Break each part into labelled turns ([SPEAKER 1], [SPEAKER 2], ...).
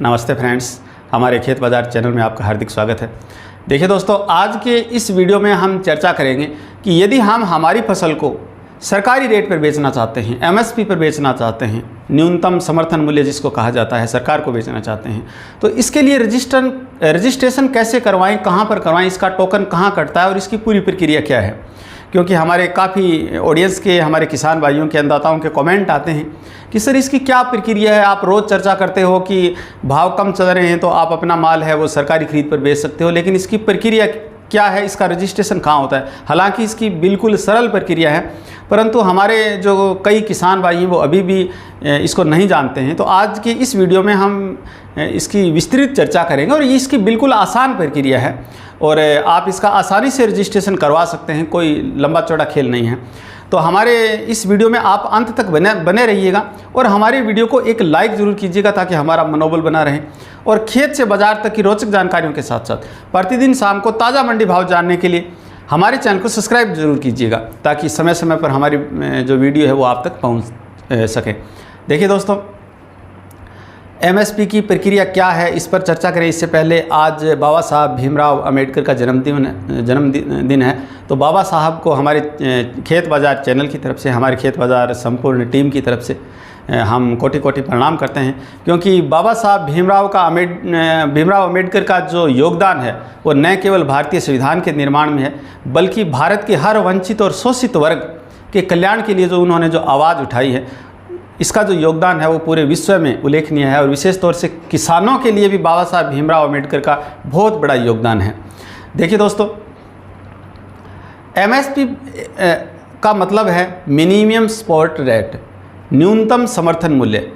[SPEAKER 1] नमस्ते फ्रेंड्स, हमारे खेत बाज़ार चैनल में आपका हार्दिक स्वागत है। देखिए दोस्तों, आज के इस वीडियो में हम चर्चा करेंगे कि यदि हम हमारी फसल को सरकारी रेट पर बेचना चाहते हैं, एमएसपी पर बेचना चाहते हैं, न्यूनतम समर्थन मूल्य जिसको कहा जाता है, सरकार को बेचना चाहते हैं, तो इसके लिए रजिस्ट्रेशन कैसे करवाएं, कहाँ पर करवाएं, इसका टोकन कहाँ कटता है और इसकी पूरी प्रक्रिया क्या है। क्योंकि हमारे काफ़ी ऑडियंस के, हमारे किसान भाइयों के, अन्नदाताओं के कमेंट आते हैं कि सर इसकी क्या प्रक्रिया है। आप रोज़ चर्चा करते हो कि भाव कम चल रहे हैं तो आप अपना माल है वो सरकारी खरीद पर बेच सकते हो, लेकिन इसकी प्रक्रिया क्या है, इसका रजिस्ट्रेशन कहाँ होता है। हालांकि इसकी बिल्कुल सरल प्रक्रिया है, परंतु हमारे जो कई किसान भाई हैं वो अभी भी इसको नहीं जानते हैं। तो आज के इस वीडियो में हम इसकी विस्तृत चर्चा करेंगे और ये इसकी बिल्कुल आसान प्रक्रिया है और आप इसका आसानी से रजिस्ट्रेशन करवा सकते हैं, कोई लंबा चौड़ा खेल नहीं है। तो हमारे इस वीडियो में आप अंत तक बने रहिएगा और हमारे वीडियो को एक लाइक ज़रूर कीजिएगा ताकि हमारा मनोबल बना रहे। और खेत से बाज़ार तक की रोचक जानकारियों के साथ साथ प्रतिदिन शाम को ताज़ा मंडी भाव जानने के लिए हमारे चैनल को सब्सक्राइब जरूर कीजिएगा ताकि समय समय पर हमारी जो वीडियो है वो आप तक पहुंच सके। देखिए दोस्तों, एमएसपी की प्रक्रिया क्या है, इस पर चर्चा करें। इससे पहले आज बाबा साहब भीमराव अंबेडकर का जन्मदिन है, तो बाबा साहब को हमारे खेत बाज़ार चैनल की तरफ से, हमारे खेत बाज़ार संपूर्ण टीम की तरफ से हम कोटि कोटि प्रणाम करते हैं। क्योंकि बाबा साहब भीमराव अंबेडकर का जो योगदान है वो न केवल भारतीय संविधान के निर्माण में है, बल्कि भारत के हर वंचित और शोषित वर्ग के कल्याण के लिए जो उन्होंने जो आवाज़ उठाई है, इसका जो योगदान है वो पूरे विश्व में उल्लेखनीय है। और विशेष तौर से किसानों के लिए भी बाबा साहब भीमराव अंबेडकर का बहुत बड़ा योगदान है। देखिए दोस्तों, एमएसपी का मतलब है मिनिमम सपोर्ट रेट, न्यूनतम समर्थन मूल्य।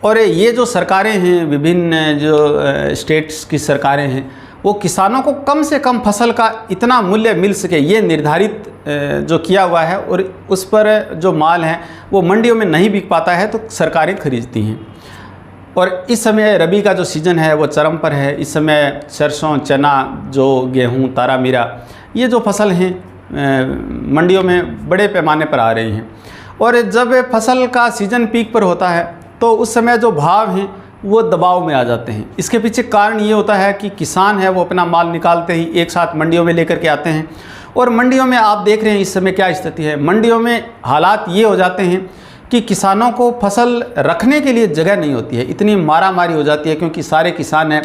[SPEAKER 1] और ये जो सरकारें हैं, विभिन्न जो स्टेट्स की सरकारें हैं, वो किसानों को कम से कम फसल का इतना मूल्य मिल सके ये निर्धारित जो किया हुआ है, और उस पर जो माल है वो मंडियों में नहीं बिक पाता है तो सरकारें खरीदती हैं। और इस समय रबी का जो सीज़न है वो चरम पर है। इस समय सरसों, चना, जो गेहूं, तारा मीरा, ये जो फसल हैं मंडियों में बड़े पैमाने पर आ रही हैं। और जब फसल का सीज़न पीक पर होता है तो उस समय जो भाव हैं वो दबाव में आ जाते हैं। इसके पीछे कारण ये होता है कि किसान है वो अपना माल निकालते ही एक साथ मंडियों में लेकर के आते हैं। और मंडियों में आप देख रहे हैं इस समय क्या स्थिति है। मंडियों में हालात ये हो जाते हैं कि किसानों को फसल रखने के लिए जगह नहीं होती है, इतनी मारामारी हो जाती है। क्योंकि सारे किसान हैं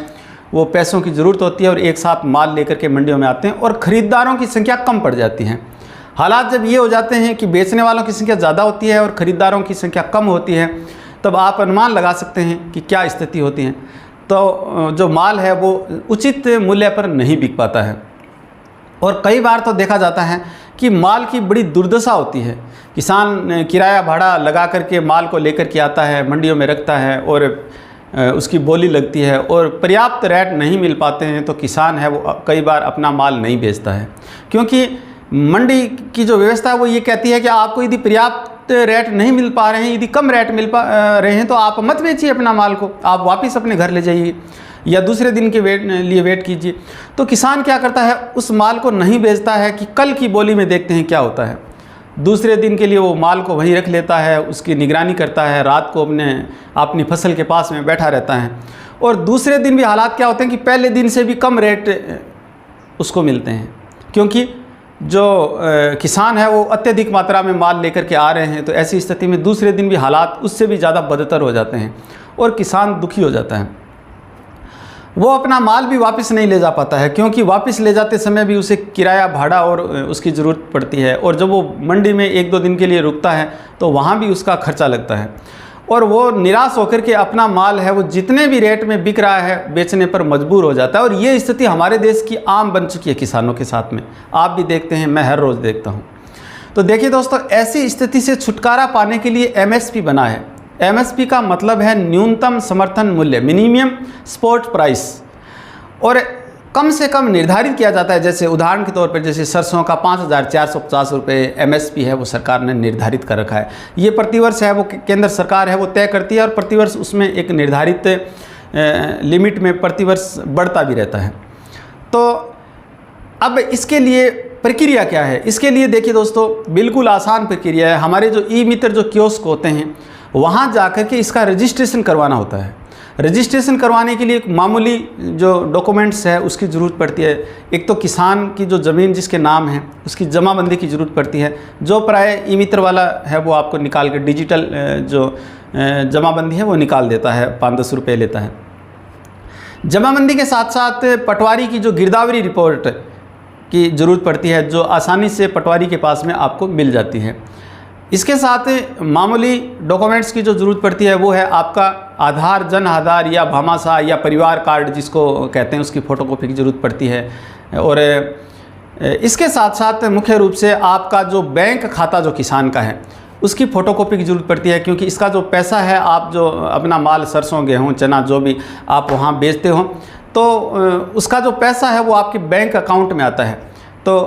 [SPEAKER 1] वो पैसों की ज़रूरत होती है और एक साथ माल लेकर के मंडियों में आते हैं और ख़रीदारों की संख्या कम पड़ जाती है। हालात जब ये हो जाते हैं कि बेचने वालों की संख्या ज़्यादा होती है और ख़रीदारों की संख्या कम होती है, तब आप अनुमान लगा सकते हैं कि क्या स्थिति होती है। तो जो माल है वो उचित मूल्य पर नहीं बिक पाता है। और कई बार तो देखा जाता है कि माल की बड़ी दुर्दशा होती है। किसान किराया भाड़ा लगा करके माल को लेकर के आता है, मंडियों में रखता है और उसकी बोली लगती है और पर्याप्त रेट नहीं मिल पाते हैं तो किसान है वो कई बार अपना माल नहीं बेचता है। क्योंकि मंडी की जो व्यवस्था है वो ये कहती है कि आपको यदि पर्याप्त रेट नहीं मिल पा रहे हैं, यदि कम रेट मिल पा रहे हैं तो आप मत बेचिए अपना माल को, आप वापस अपने घर ले जाइए या दूसरे दिन के लिए वेट कीजिए। तो किसान क्या करता है, उस माल को नहीं बेचता है कि कल की बोली में देखते हैं क्या होता है। दूसरे दिन के लिए वो माल को वहीं रख लेता है, उसकी निगरानी करता है, रात को अपनी फसल के पास में बैठा रहता है। और दूसरे दिन भी हालात क्या होते हैं कि पहले दिन से भी कम रेट उसको मिलते हैं। क्योंकि जो किसान है वो अत्यधिक मात्रा में माल लेकर के आ रहे हैं, तो ऐसी स्थिति में दूसरे दिन भी हालात उससे भी ज़्यादा बदतर हो जाते हैं और किसान दुखी हो जाता है। वो अपना माल भी वापस नहीं ले जा पाता है, क्योंकि वापस ले जाते समय भी उसे किराया भाड़ा और उसकी ज़रूरत पड़ती है। और जब वो मंडी में 1-2 दिन के लिए रुकता है तो वहाँ भी उसका खर्चा लगता है और वो निराश होकर के अपना माल है वो जितने भी रेट में बिक रहा है बेचने पर मजबूर हो जाता है। और ये स्थिति हमारे देश की आम बन चुकी है किसानों के साथ में। आप भी देखते हैं, मैं हर रोज़ देखता हूँ। तो देखिए दोस्तों, ऐसी स्थिति से छुटकारा पाने के लिए एमएसपी बना है। एमएसपी का मतलब है न्यूनतम समर्थन मूल्य, मिनिमम सपोर्ट प्राइस। और कम से कम निर्धारित किया जाता है। जैसे उदाहरण के तौर पर जैसे सरसों का 5,450 रुपये एमएसपी है वो सरकार ने निर्धारित कर रखा है। ये प्रतिवर्ष है वो केंद्र सरकार है वो तय करती है और प्रतिवर्ष उसमें एक निर्धारित लिमिट में प्रतिवर्ष बढ़ता भी रहता है। तो अब इसके लिए प्रक्रिया क्या है? इसके लिए देखिए दोस्तों, बिल्कुल आसान प्रक्रिया है। हमारे जो ई मित्र जो कियोस्क होते हैं वहाँ जा कर के इसका रजिस्ट्रेशन करवाना होता है। रजिस्ट्रेशन करवाने के लिए एक मामूली जो डॉक्यूमेंट्स है उसकी ज़रूरत पड़ती है। एक तो किसान की जो ज़मीन जिसके नाम है उसकी जमाबंदी की ज़रूरत पड़ती है, जो प्राय ई मित्र वाला है वो आपको निकाल के डिजिटल जो जमाबंदी है वो निकाल देता है, 5-10 रुपये लेता है। जमाबंदी के साथ साथ पटवारी की जो गिरदावरी रिपोर्ट की ज़रूरत पड़ती है, जो आसानी से पटवारी के पास में आपको मिल जाती है। इसके साथ मामूली डॉक्यूमेंट्स की जो ज़रूरत पड़ती है वो है आपका आधार, जन आधार या भामाशाह या परिवार कार्ड जिसको कहते हैं, उसकी फ़ोटोकॉपी की ज़रूरत पड़ती है। और इसके साथ साथ मुख्य रूप से आपका जो बैंक खाता जो किसान का है उसकी फ़ोटोकॉपी की ज़रूरत पड़ती है, क्योंकि इसका जो पैसा है, आप जो अपना माल सरसों, गेहूँ, चना जो भी आप वहाँ बेचते हो तो उसका जो पैसा है वो आपके बैंक अकाउंट में आता है, तो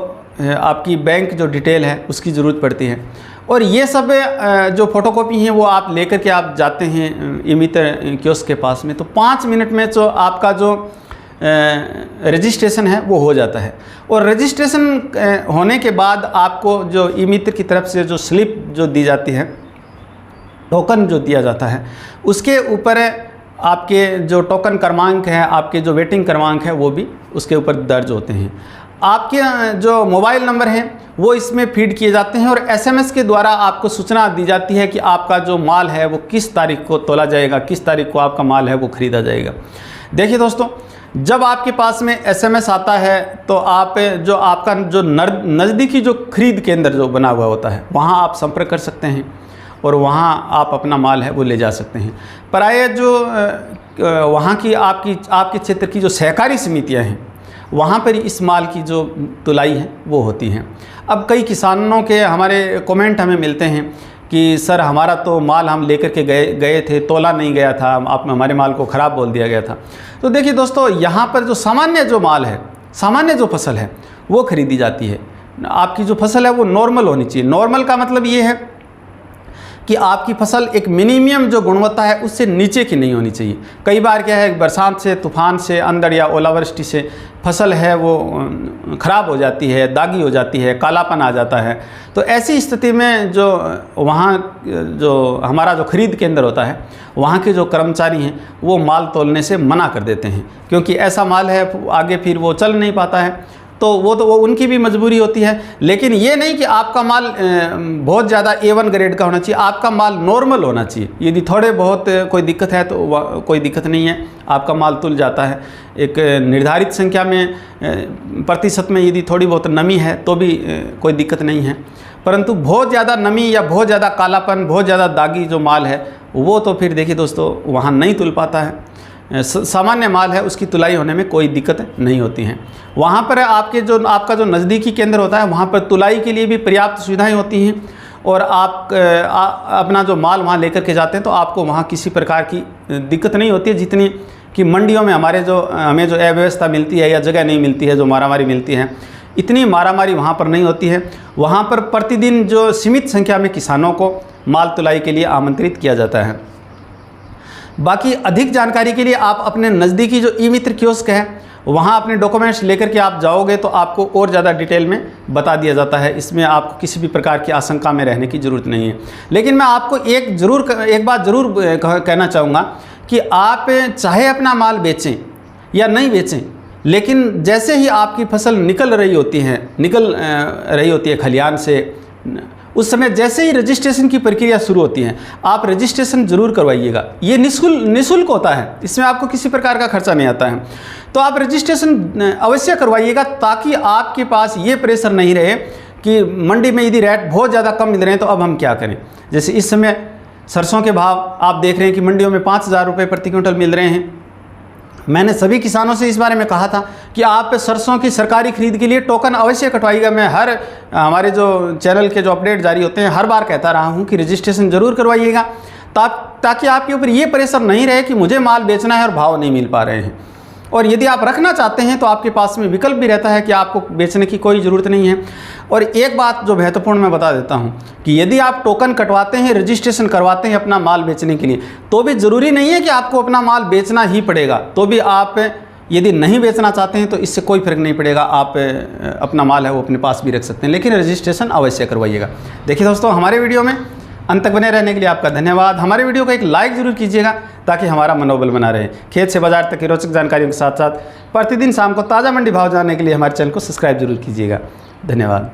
[SPEAKER 1] आपकी बैंक जो डिटेल है उसकी ज़रूरत पड़ती है। और ये सब जो फ़ोटोकॉपी हैं वो आप लेकर के आप जाते हैं ई मित्र कियोस्क के पास में, तो 5 मिनट में जो आपका जो रजिस्ट्रेशन है वो हो जाता है। और रजिस्ट्रेशन होने के बाद आपको जो ई मित्र की तरफ से जो स्लिप जो दी जाती है, टोकन जो दिया जाता है, उसके ऊपर आपके जो टोकन क्रमांक है, आपके जो वेटिंग क्रमांक है वो भी उसके ऊपर दर्ज होते हैं। आपके जो मोबाइल नंबर हैं वो इसमें फीड किए जाते हैं और SMS के द्वारा आपको सूचना दी जाती है कि आपका जो माल है वो किस तारीख को तोला जाएगा, किस तारीख को आपका माल है वो ख़रीदा जाएगा। देखिए दोस्तों, जब आपके पास में SMS आता है तो आप जो आपका जो नज़दीकी जो खरीद केंद्र जो बना हुआ होता है वहाँ आप संपर्क कर सकते हैं और वहाँ आप अपना माल है वो ले जा सकते हैं। प्राय जो वहाँ की आपके क्षेत्र की जो सहकारी समितियाँ हैं वहाँ पर इस माल की जो तुलाई है वो होती हैं। अब कई किसानों के हमारे कमेंट हमें मिलते हैं कि सर हमारा तो माल हम लेकर के गए थे, तोला नहीं गया था, आप हमारे माल को ख़राब बोल दिया गया था। तो देखिए दोस्तों, यहाँ पर जो सामान्य जो माल है, सामान्य जो फसल है वो खरीदी जाती है। आपकी जो फसल है वो नॉर्मल होनी चाहिए। नॉर्मल का मतलब ये है कि आपकी फसल एक मिनिमम जो गुणवत्ता है उससे नीचे की नहीं होनी चाहिए। कई बार क्या है, बरसात से, तूफान से, अंधड़ या ओलावृष्टि से फसल है वो ख़राब हो जाती है, दागी हो जाती है, कालापन आ जाता है। तो ऐसी स्थिति में जो वहाँ जो हमारा जो खरीद केंद्र होता है वहाँ के जो कर्मचारी हैं वो माल तोलने से मना कर देते हैं, क्योंकि ऐसा माल है आगे फिर वो चल नहीं पाता है। तो वो उनकी भी मजबूरी होती है। लेकिन ये नहीं कि आपका माल बहुत ज़्यादा A1 ग्रेड का होना चाहिए, आपका माल नॉर्मल होना चाहिए। यदि थोड़े बहुत कोई दिक्कत है तो कोई दिक्कत नहीं है, आपका माल तुल जाता है। एक निर्धारित संख्या में प्रतिशत में यदि थोड़ी बहुत नमी है तो भी कोई दिक्कत नहीं है, परंतु बहुत ज़्यादा नमी या बहुत ज़्यादा कालापन, बहुत ज़्यादा दागी जो माल है वो तो फिर देखिए दोस्तों वहाँ नहीं तुल पाता है। सामान्य माल है उसकी तुलाई होने में कोई दिक्कत नहीं होती हैं। वहाँ पर आपका जो नज़दीकी केंद्र होता है वहाँ पर तुलाई के लिए भी पर्याप्त सुविधाएं होती हैं और आप अपना जो माल वहाँ लेकर के जाते हैं तो आपको वहाँ किसी प्रकार की दिक्कत नहीं होती है, जितनी कि मंडियों में हमें जो अव्यवस्था मिलती है या जगह नहीं मिलती है, जो मारामारी मिलती है, इतनी मारामारी वहाँ पर नहीं होती है। वहाँ पर प्रतिदिन जो सीमित संख्या में किसानों को माल तुलाई के लिए आमंत्रित किया जाता है। बाकी अधिक जानकारी के लिए आप अपने नज़दीकी जो ई मित्र कियोस्क है वहाँ अपने डॉक्यूमेंट्स लेकर के आप जाओगे तो आपको और ज़्यादा डिटेल में बता दिया जाता है। इसमें आपको किसी भी प्रकार की आशंका में रहने की ज़रूरत नहीं है। लेकिन मैं आपको एक बात ज़रूर कहना चाहूँगा कि आप चाहे अपना माल बेचें या नहीं बेचें, लेकिन जैसे ही आपकी फसल निकल रही होती है खलिहान से, उस समय जैसे ही रजिस्ट्रेशन की प्रक्रिया शुरू होती है आप रजिस्ट्रेशन ज़रूर करवाइएगा। ये निःशुल्क होता है, इसमें आपको किसी प्रकार का खर्चा नहीं आता है। तो आप रजिस्ट्रेशन अवश्य करवाइएगा ताकि आपके पास ये प्रेशर नहीं रहे कि मंडी में यदि रेट बहुत ज़्यादा कम मिल रहे हैं तो अब हम क्या करें। जैसे इस समय सरसों के भाव आप देख रहे हैं कि मंडियों में 5,000 रुपये प्रति क्विंटल मिल रहे हैं। मैंने सभी किसानों से इस बारे में कहा था कि आप सरसों की सरकारी खरीद के लिए टोकन अवश्य कटवाइएगा। मैं हमारे जो चैनल के जो अपडेट जारी होते हैं हर बार कहता रहा हूं कि रजिस्ट्रेशन ज़रूर करवाइएगा ताकि आपके ऊपर ये प्रेशर नहीं रहे कि मुझे माल बेचना है और भाव नहीं मिल पा रहे हैं। और यदि आप रखना चाहते हैं तो आपके पास में विकल्प भी रहता है कि आपको बेचने की कोई ज़रूरत नहीं है। और एक बात जो महत्वपूर्ण मैं बता देता हूं कि यदि आप टोकन कटवाते हैं, रजिस्ट्रेशन करवाते हैं अपना माल बेचने के लिए, तो भी ज़रूरी नहीं है कि आपको अपना माल बेचना ही पड़ेगा। तो भी आप यदि नहीं बेचना चाहते हैं तो इससे कोई फ़र्क नहीं पड़ेगा, आप अपना माल है वो अपने पास भी रख सकते हैं, लेकिन रजिस्ट्रेशन अवश्य करवाइएगा। देखिए दोस्तों, हमारे वीडियो में अंत तक बने रहने के लिए आपका धन्यवाद। हमारे वीडियो को एक लाइक जरूर कीजिएगा ताकि हमारा मनोबल बना रहे। खेत से बाजार तक की रोचक जानकारियों के साथ साथ प्रतिदिन शाम को ताज़ा मंडी भाव जानने के लिए हमारे चैनल को सब्सक्राइब जरूर कीजिएगा। धन्यवाद।